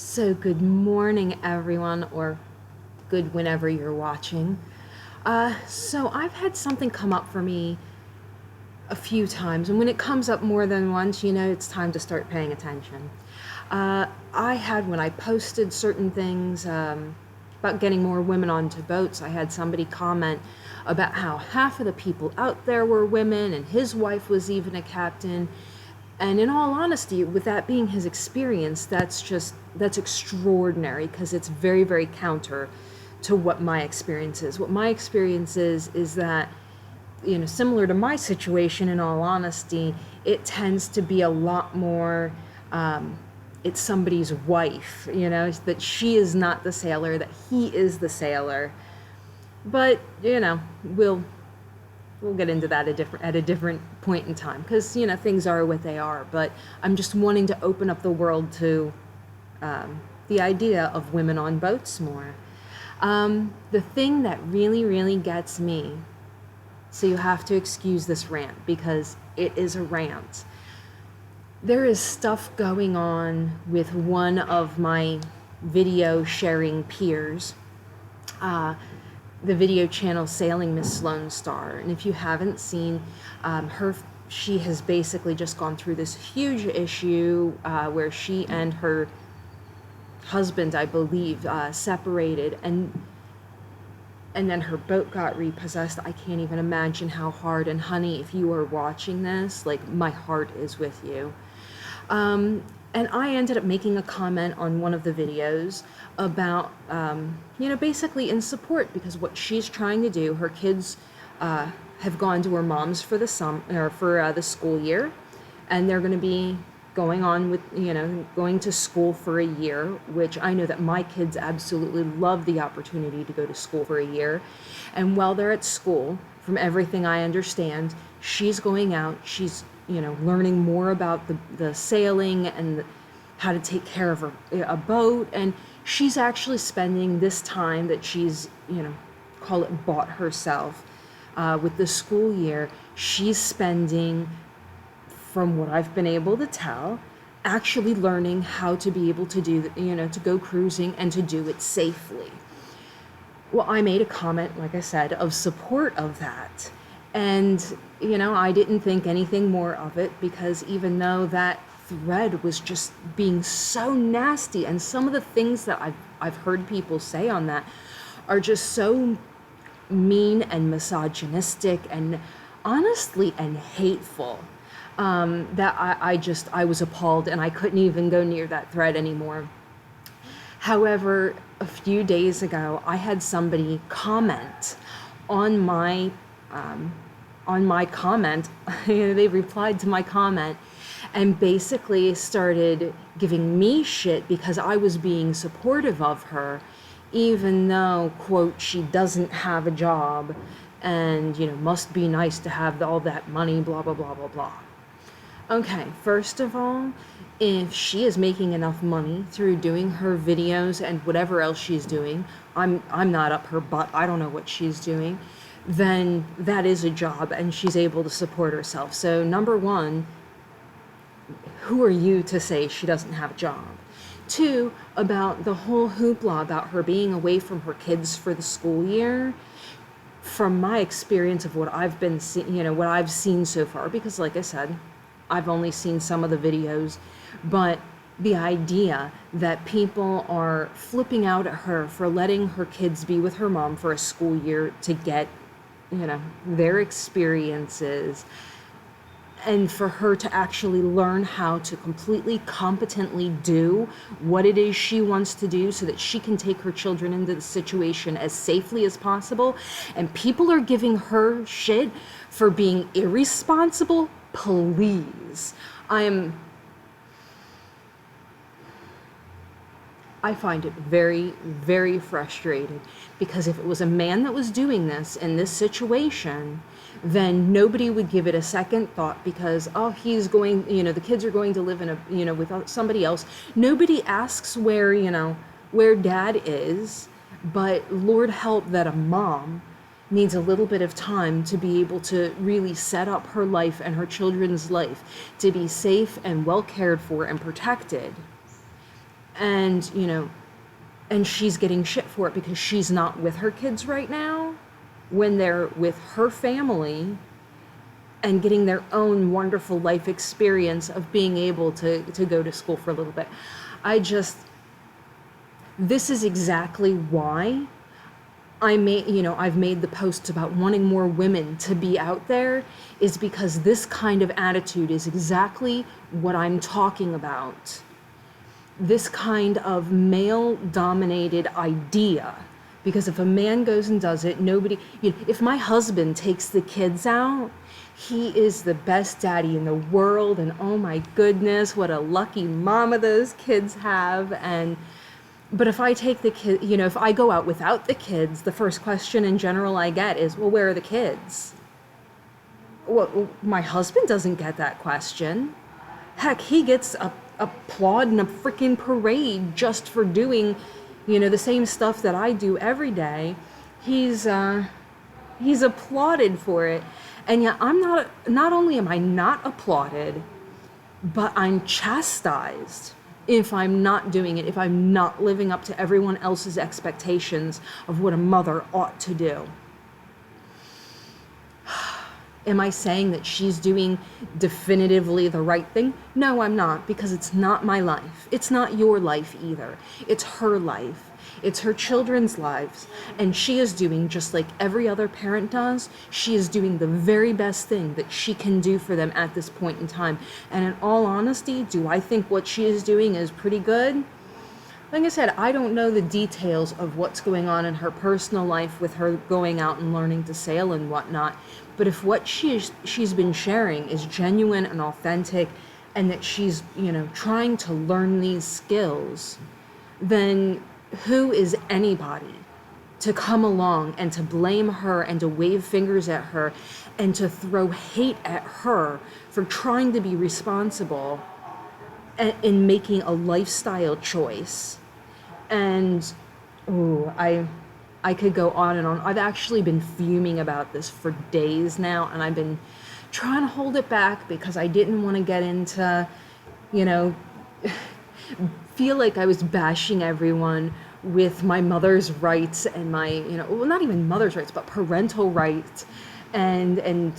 So good morning, everyone, or good whenever you're watching. So I've had something come up for me a few times, and when it comes up more than once, it's time to start paying attention. I had, when I posted certain things about getting more women onto boats, I had somebody comment about how half of the people out there were women, and his wife was even a captain. And in all honesty, with that being his experience, that's extraordinary, because it's very, very counter to what my experience is. What my experience is that, similar to my situation, in all honesty, it tends to be a lot more, it's somebody's wife, that she is not the sailor, that he is the sailor. But, we'll get into that at a different point in time, because things are what they are. But I'm just wanting to open up the world to the idea of women on boats more. The thing that really, really gets me, so you have to excuse this rant because it is a rant. There is stuff going on with one of my video sharing peers. The video channel Sailing Miss Sloan Star. And if you haven't seen she has basically just gone through this huge issue where she and her husband, I believe, separated, and then her boat got repossessed. I can't even imagine how hard. And honey, if you are watching this, my heart is with you. And I ended up making a comment on one of the videos about, basically in support, because what she's trying to do, her kids have gone to her mom's for the school year, and they're going to be going on with, going to school for a year, which I know that my kids absolutely love the opportunity to go to school for a year. And while they're at school, from everything I understand, she's going out, she's learning more about the sailing and how to take care of a boat. And she's actually spending this time that she's, call it bought herself, with the school year, she's spending, from what I've been able to tell, actually learning how to be able to do, to go cruising and to do it safely. Well, I made a comment, like I said, of support of that. And, I didn't think anything more of it, because even though that thread was just being so nasty, and some of the things that I've heard people say on that are just so mean and misogynistic and honestly and hateful, that I was appalled, and I couldn't even go near that thread anymore. However, a few days ago, I had somebody comment on my comment. They replied to my comment and basically started giving me shit because I was being supportive of her, even though, quote, she doesn't have a job and, must be nice to have all that money, blah, blah, blah, blah, blah. Okay, first of all, if she is making enough money through doing her videos and whatever else she's doing, I'm not up her butt, I don't know what she's doing, then that is a job and she's able to support herself. So number one, who are you to say she doesn't have a job? Two, about the whole hoopla about her being away from her kids for the school year, from my experience of what I've been what I've seen so far, because like I said, I've only seen some of the videos, but the idea that people are flipping out at her for letting her kids be with her mom for a school year to get, their experiences, and for her to actually learn how to completely competently do what it is she wants to do so that she can take her children into the situation as safely as possible, and people are giving her shit for being irresponsible, please. I find it very, very frustrating, because if it was a man that was doing this in this situation, then nobody would give it a second thought, because, he's going, the kids are going to live in a, with somebody else. Nobody asks where dad is, but Lord help that a mom needs a little bit of time to be able to really set up her life and her children's life to be safe and well cared for and protected. And, and she's getting shit for it because she's not with her kids right now when they're with her family and getting their own wonderful life experience of being able to go to school for a little bit. This is exactly why I've made the posts about wanting more women to be out there, is because this kind of attitude is exactly what I'm talking about. This kind of male-dominated idea. Because if a man goes and does it, if my husband takes the kids out, he is the best daddy in the world, and oh my goodness, what a lucky mama those kids have. But if I take the kid, if I go out without the kids, the first question in general I get is, well, where are the kids? Well, my husband doesn't get that question. Heck, he gets applaud in a freaking parade just for doing, the same stuff that I do every day. He's applauded for it. And yet not only am I not applauded, but I'm chastised if I'm not doing it, if I'm not living up to everyone else's expectations of what a mother ought to do. Am I saying that she's doing definitively the right thing? No, I'm not, because it's not my life. It's not your life either. It's her life. It's her children's lives. And she is doing just like every other parent does. She is doing the very best thing that she can do for them at this point in time. And in all honesty, do I think what she is doing is pretty good? Like I said, I don't know the details of what's going on in her personal life with her going out and learning to sail and whatnot. But if what she's been sharing is genuine and authentic, and that she's, trying to learn these skills, then who is anybody to come along and to blame her and to wave fingers at her and to throw hate at her for trying to be responsible in making a lifestyle choice? And I could go on and on. I've actually been fuming about this for days now, and I've been trying to hold it back because I didn't want to get into, feel like I was bashing everyone with my mother's rights and my, not even mother's rights, but parental rights and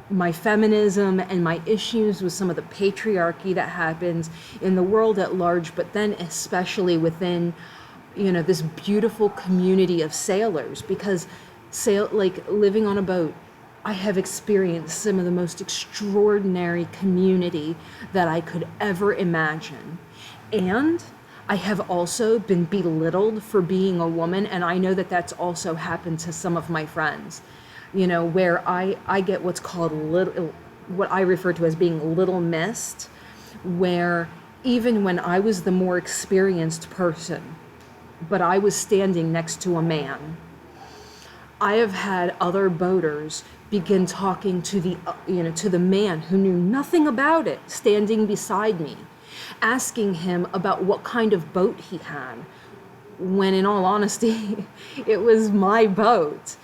my feminism and my issues with some of the patriarchy that happens in the world at large, but then especially within, this beautiful community of sailors, because living on a boat, I have experienced some of the most extraordinary community that I could ever imagine. And I have also been belittled for being a woman, and I know that that's also happened to some of my friends, where I get what's called what I refer to as being little missed, where even when I was the more experienced person, but I was standing next to a man, I have had other boaters begin talking to the man who knew nothing about it, standing beside me, asking him about what kind of boat he had, when in all honesty, it was my boat.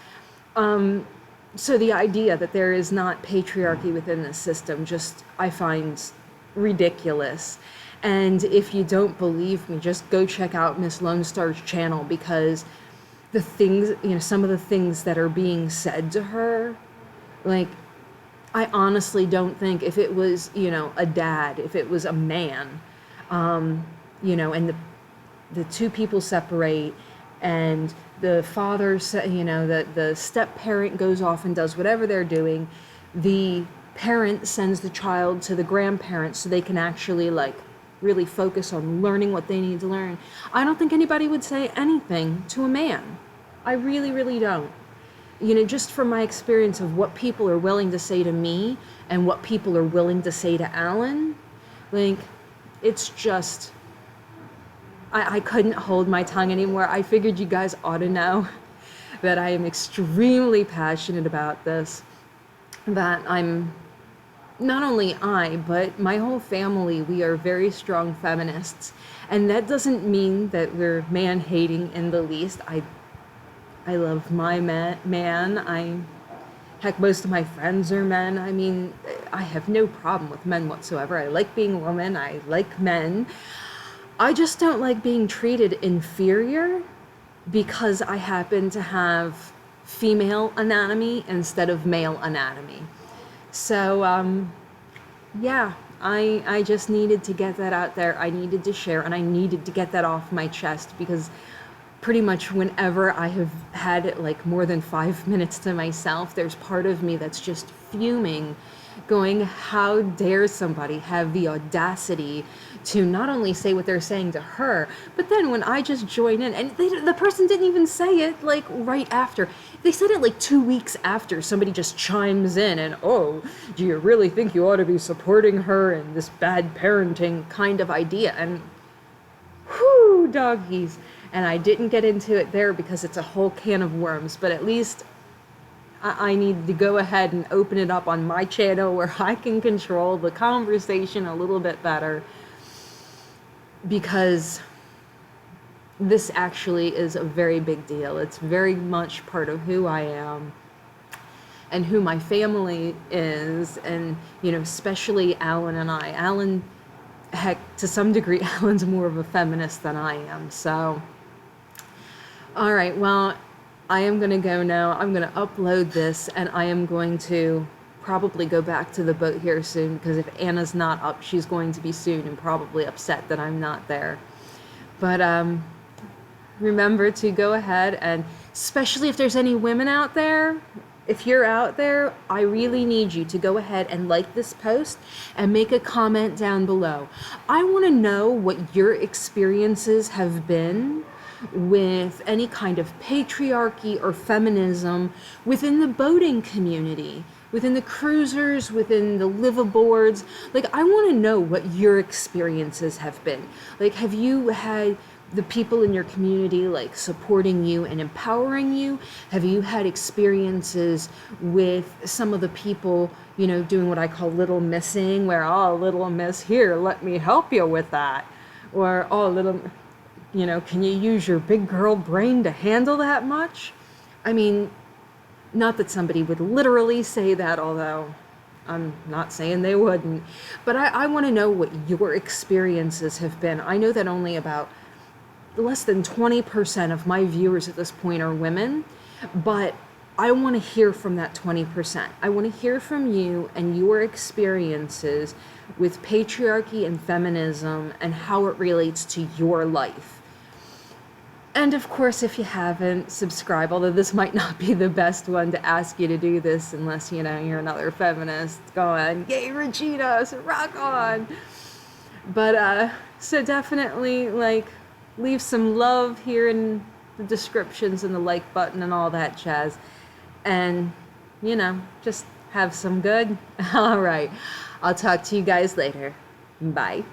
So the idea that there is not patriarchy within this system I find ridiculous. And if you don't believe me, just go check out Miss Lone Star's channel, because the things, some of the things that are being said to her, I honestly don't think if it was, a dad, if it was a man, and the two people separate, and the father, the step parent goes off and does whatever they're doing, the parent sends the child to the grandparents so they can actually really focus on learning what they need to learn. I don't think anybody would say anything to a man. I really, really don't. Just from my experience of what people are willing to say to me and what people are willing to say to Alan, it's just, I couldn't hold my tongue anymore. I figured you guys ought to know that I am extremely passionate about this, that not only I, but my whole family, we are very strong feminists. And that doesn't mean that we're man-hating in the least. I love my man. Heck, most of my friends are men. I mean, I have no problem with men whatsoever. I like being a woman. I like men. I just don't like being treated inferior because I happen to have female anatomy instead of male anatomy. So, yeah, I just needed to get that out there. I needed to share, and I needed to get that off my chest because pretty much whenever I have had like more than 5 minutes to myself, there's part of me that's just fuming, going, how dare somebody have the audacity to not only say what they're saying to her, but then when I just join in, and the person didn't even say it like right after. They said it like 2 weeks after. Somebody just chimes in and, oh, do you really think you ought to be supporting her in this bad parenting kind of idea? And whew, doggies. And I didn't get into it there because it's a whole can of worms, but at least I need to go ahead and open it up on my channel where I can control the conversation a little bit better, because this actually is a very big deal. It's very much part of who I am and who my family is, and, you know, especially Alan and I. Alan, heck, to some degree, Alan's more of a feminist than I am, so. All right, well, I am going to go now. I'm going to upload this, and I am going to probably go back to the boat here soon, because if Anna's not up, she's going to be soon and probably upset that I'm not there. But remember to go ahead, and especially if there's any women out there, if you're out there, I really need you to go ahead and like this post and make a comment down below. I want to know what your experiences have been with any kind of patriarchy or feminism within the boating community, within the cruisers, within the liveaboards. Like, I want to know what your experiences have been. Like, have you had the people in your community like supporting you and empowering you? Have you had experiences with some of the people, you know, doing what I call little missing, where, oh, little miss, here, let me help you with that? Or, oh, little, you know, can you use your big girl brain to handle that much? I mean, not that somebody would literally say that, although I'm not saying they wouldn't, but I want to know what your experiences have been. I know that only about less than 20% of my viewers at this point are women, but I want to hear from that 20%. I want to hear from you and your experiences with patriarchy and feminism and how it relates to your life. And of course, if you haven't, subscribe, although this might not be the best one to ask you to do this unless, you know, you're another feminist going, yay, Regina, so rock on. But, so definitely, like, leave some love here in the descriptions and the like button and all that jazz. And, you know, just have some good. All right. I'll talk to you guys later. Bye.